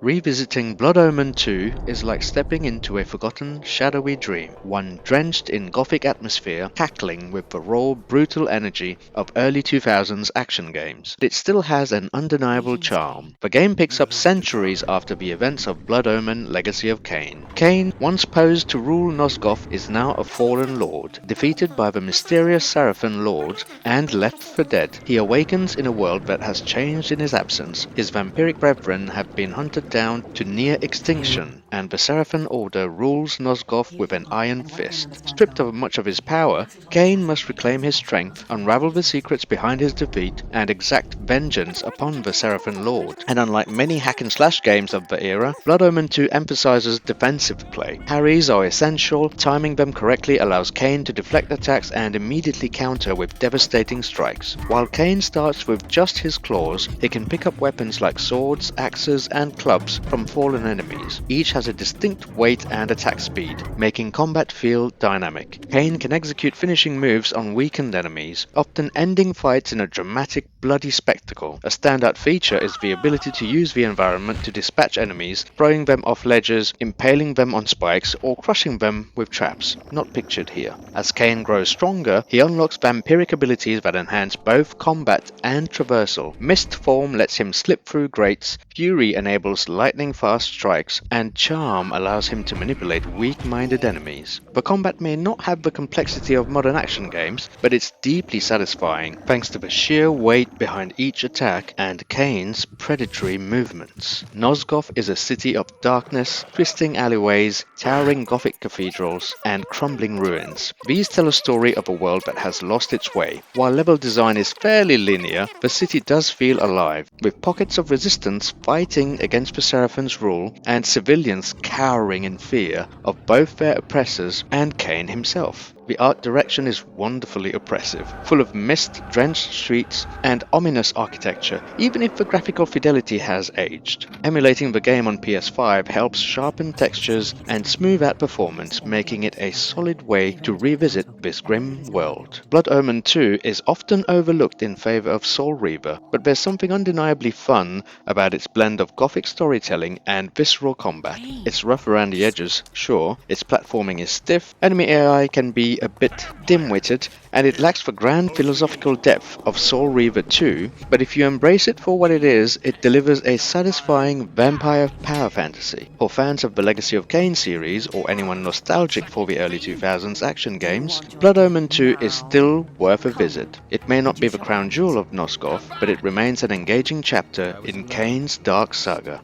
Revisiting Blood Omen 2 is like stepping into a forgotten, shadowy dream, one drenched in gothic atmosphere, cackling with the raw, brutal energy of early 2000s action games. It still has an undeniable charm. The game picks up centuries after the events of Blood Omen Legacy of Kain. Kain, once posed to rule Nosgoth, is now a fallen lord, defeated by the mysterious Seraphim Lord and left for dead. He awakens in a world that has changed in his absence. His vampiric brethren have been hunted down to near extinction, and the Seraphim Order rules Nosgoth with an iron fist. Stripped of much of his power, Kain must reclaim his strength, unravel the secrets behind his defeat, and exact vengeance upon the Seraphim Lord. And unlike many hack-and-slash games of the era, Blood Omen 2 emphasizes defensive play. Parries are essential, timing them correctly allows Kain to deflect attacks and immediately counter with devastating strikes. While Kain starts with just his claws, he can pick up weapons like swords, axes, and clubs from fallen enemies. Each has a distinct weight and attack speed, making combat feel dynamic. Kain can execute finishing moves on weakened enemies, often ending fights in a dramatic, bloody spectacle. A standout feature is the ability to use the environment to dispatch enemies, throwing them off ledges, impaling them on spikes, or crushing them with traps, not pictured here. As Kain grows stronger, he unlocks vampiric abilities that enhance both combat and traversal. Mist form lets him slip through grates, Fury enables lightning-fast strikes, and Charm allows him to manipulate weak-minded enemies. The combat may not have the complexity of modern action games, but it's deeply satisfying thanks to the sheer weight behind each attack and Kain's predatory movements. Nosgoth is a city of darkness, twisting alleyways, towering Gothic cathedrals, and crumbling ruins. These tell a story of a world that has lost its way. While level design is fairly linear, the city does feel alive, with pockets of resistance fighting against the Seraphim's rule and civilians cowering in fear of both their oppressors and Kain himself. The art direction is wonderfully oppressive, full of mist-drenched streets and ominous architecture, even if the graphical fidelity has aged. Emulating the game on PS5 helps sharpen textures and smooth out performance, making it a solid way to revisit this grim world. Blood Omen 2 is often overlooked in favor of Soul Reaver, but there's something undeniably fun about its blend of gothic storytelling and visceral combat. It's rough around the edges, sure, its platforming is stiff, enemy AI can be a bit dim-witted, and it lacks the grand philosophical depth of Soul Reaver 2, but if you embrace it for what it is, it delivers a satisfying vampire power fantasy. For fans of the Legacy of Kain series, or anyone nostalgic for the early 2000s action games, Blood Omen 2 is still worth a visit. It may not be the crown jewel of Nosgoth, but it remains an engaging chapter in Kain's dark saga.